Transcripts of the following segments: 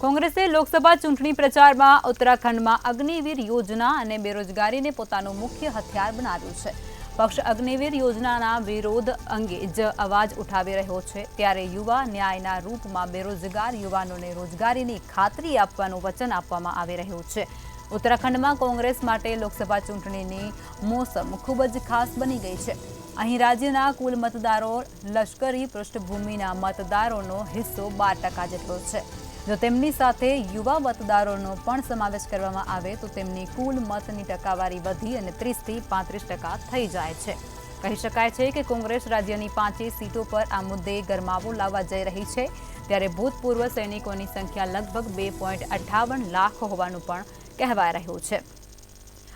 કોંગ્રેસે લોકસભા ચૂંટણી પ્રચારમાં ઉત્તરાખંડમાં અગ્નિવીર યોજના અને બેરોજગારીને પોતાનું મુખ્ય હથિયાર બનાવ્યું છે। પક્ષ અગ્નિવીર યોજનાના વિરોધ અંગે જ અવાજ ઉઠાવી રહ્યો છે, ત્યારે યુવા ન્યાયના રૂપમાં બેરોજગાર યુવાનોને રોજગારીની ખાતરી આપવાનું વચન આપવામાં આવી રહ્યું છે। ઉત્તરાખંડમાં કોંગ્રેસ માટે લોકસભા ચૂંટણીની મોસમ ખૂબ જ ખાસ બની ગઈ છે। અહીં રાજ્યના કુલ મતદારો લશ્કરી પૃષ્ઠભૂમિના મતદારોનો હિસ્સો 12% જેટલો છે। જો તેમની સાથે યુવા મતદારોનો પણ સમાવેશ કરવામાં આવે તો તેમની કુલ મતની ટકાવારી વધી અને 30 થી 35% થઈ જાય છે। કહી શકાય છે કે કોંગ્રેસ રાજ્યની 5 સીટો પર આ મુદ્દે ગરમાવો લાવવા જઈ રહી છે, ત્યારે ભૂતપૂર્વ સૈનિકોની સંખ્યા લગભગ 2.58 લાખ હોવાનું પણ કહેવાય રહ્યું છે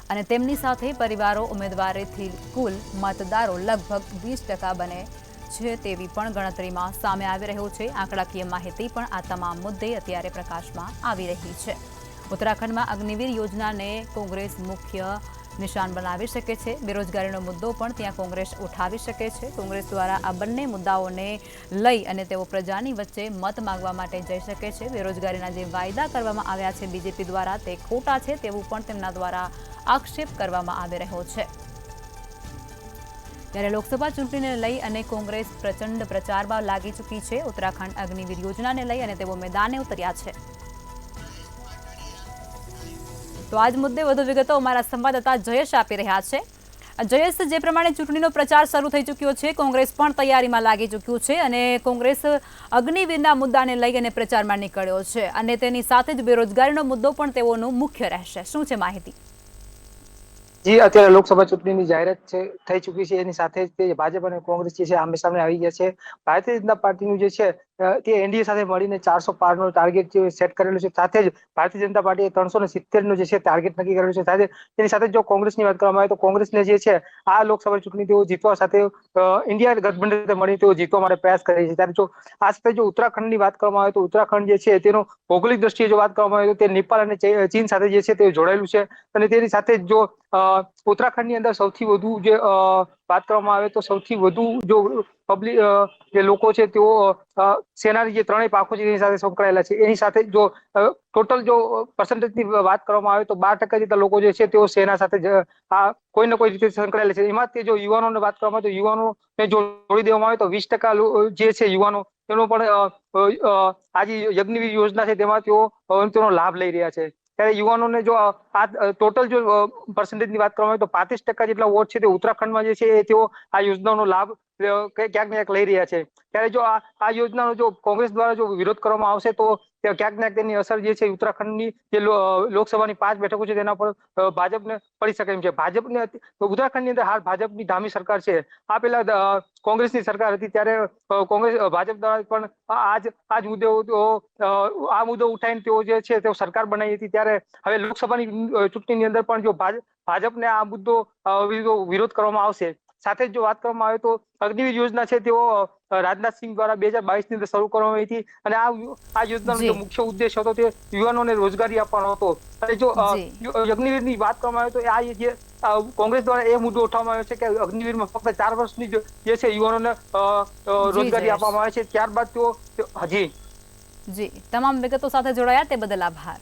અને તેમની સાથે પરિવારો ઉમેદવારોથી કુલ મતદારો લગભગ 20% બને છે તેવી પણ ગણતરીમાં સામે આવી રહ્યું છે। આંકડાકીય માહિતી પણ આ તમામ મુદ્દે અત્યારે પ્રકાશમાં આવી રહી છે। ઉત્તરાખંડમાં અગ્નિવીર યોજનાને કોંગ્રેસ મુખ્ય નિશાન બનાવી શકે છે। બેરોજગારીનો મુદ્દો પણ ત્યાં કોંગ્રેસ ઉઠાવી શકે છે। કોંગ્રેસ દ્વારા આ બંને મુદ્દાઓને લઈ અને તેઓ પ્રજાની વચ્ચે મત માંગવા માટે જઈ શકે છે। બેરોજગારીના જે વાયદા કરવામાં આવ્યા છે બીજેપી દ્વારા તે ખોટા છે તેવું પણ તેમના દ્વારા આક્ષેપ કરવામાં આવી રહ્યો છે। ત્યારે લોકસભા ચૂંટણીને લઈ અને કોંગ્રેસ પ્રચંડ પ્રચારમાં લાગી ચૂકી છે। ઉત્તરાખંડ અગ્નિવીર યોજનાને લઈ અને તેઓ મેદાને ઉતર્યા છે। તો આજ મુદ્દે વધુ વિગતો અમારા સંવાદદાતા જયેશ આપી રહ્યા છે। જયેશ, જે પ્રમાણે ચૂંટણીનો પ્રચાર શરૂ થઈ ચૂક્યો છે, કોંગ્રેસ પણ તૈયારીમાં લાગી ચૂક્યું છે અને કોંગ્રેસ અગ્નિવીરના મુદ્દાને લઈ અને પ્રચારમાં નીકળ્યો છે અને તેની સાથે જ બેરોજગારીનો મુદ્દો પણ તેઓનો મુખ્ય રહેશે। શું છે માહિતી? જી, અત્યારે લોકસભા ચૂંટણીની જાહેરાત થઈ ચૂકી છે, એની સાથે જ ભાજપ અને કોંગ્રેસ જે છે આમે સામે આવી ગયા છે। ભારતીય જનતા પાર્ટીનું જે છે તે એનડીએ સાથે મળીને 400 પારનો ટાર્ગેટ સેટ કરેલું છે। સાથે જ ભારતીય જનતા પાર્ટીએ 370નો જે છે ટાર્ગેટ નક્કી કરેલું છે। સાથે તેની સાથે જો કોંગ્રેસની વાત કરવામાં આવે તો કોંગ્રેસને જે છે આ લોકસભા ચૂંટણી તેઓ જીતવા સાથે ઇન્ડિયા ગઠબંધન મળી તેઓ જીતવા માટે પ્રયાસ કરે છે। ત્યારે જો આ સાથે જો ઉત્તરાખંડની વાત કરવામાં આવે તો ઉત્તરાખંડ જે છે તેનો ભૌગોલિક દ્રષ્ટિએ જો વાત કરવામાં આવે તો તે નેપાળ અને ચીન સાથે જે છે તે જોડાયેલું છે અને તેની સાથે જો ઉત્તરાખંડની અંદર સૌથી વધુ જે વાત કરવામાં આવે તો સૌથી વધુ જો પબ્લિક જે લોકો છે તેઓ સેનાની જે ત્રણેય પાંખો છે એની સાથે સંકળાયેલા છે। એની સાથે જો ટોટલ જો પર્સન્ટેજની વાત કરવામાં આવે તો 12% જેટલા લોકો જે છે તેઓ સેના સાથે કોઈ ને કોઈ રીતે સંકળાયેલા છે। એમાં તે જો યુવાનોની વાત કરવામાં આવે તો યુવાનોને જો જોડી દેવામાં આવે તો 20% જે છે યુવાનો તેનો પણ આ જે અગ્નિવીર યોજના છે તેમાં તેનો લાભ લઈ રહ્યા છે। ત્યારે યુવાનોને જો આ ટોટલ જો પર્સન્ટેજની વાત કરવામાં આવે તો 35% જેટલા વોટ છે તે ઉત્તરાખંડમાં જે છે તેઓ આ યોજનાનો લાભ ક્યાંક ને ક્યાંક લઈ રહ્યા છે। ત્યારે જો આ યોજનાનો જો કોંગ્રેસ દ્વારા જો વિરોધ કરવામાં આવશે તો ક્યાંક ને ક્યાંક તેની અસર જે છે ઉત્તરાખંડની જે લોકસભાની 5 બેઠકો છે તેના પર ભાજપને પડી શકે એમ છે। ભાજપને ઉત્તરાખંડની અંદર હાલ ભાજપની ધામી સરકાર છે। આ પહેલા કોંગ્રેસની સરકાર હતી ત્યારે ભાજપ દ્વારા પણ આ મુદ્દો ઉઠાવીને તેઓ જે છે તેઓ સરકાર બનાવી હતી। ત્યારે હવે લોકસભાની ચૂંટણીની અંદર પણ જો ભાજપને આ મુદ્દો વિરોધ કરવામાં આવશે। સાથે જ જો વાત કરવામાં આવે તો અગ્નિવીર યોજના છે તેઓ રાજનાથસિંહ દ્વારા 2022ની અંદર શરૂ કરવામાં આવી હતી અને આ યોજનાનો જો મુખ્ય ઉદ્દેશ હતો તે યુવાનોને રોજગારી આપવાનો હતો। અને જો અગ્નિવીરની વાત કરવામાં આવે તો આ જે કોંગ્રેસ દ્વારા એ મુદ્દો ઉઠાવવામાં આવ્યો છે કે અગ્નિવીરમાં ફક્ત 4 વર્ષની જે છે યુવાનોને રોજગારી આપવામાં આવે છે। ત્યારબાદ તેઓ જી તમામ વિગતો સાથે જોડાયા તે બદલ આભાર।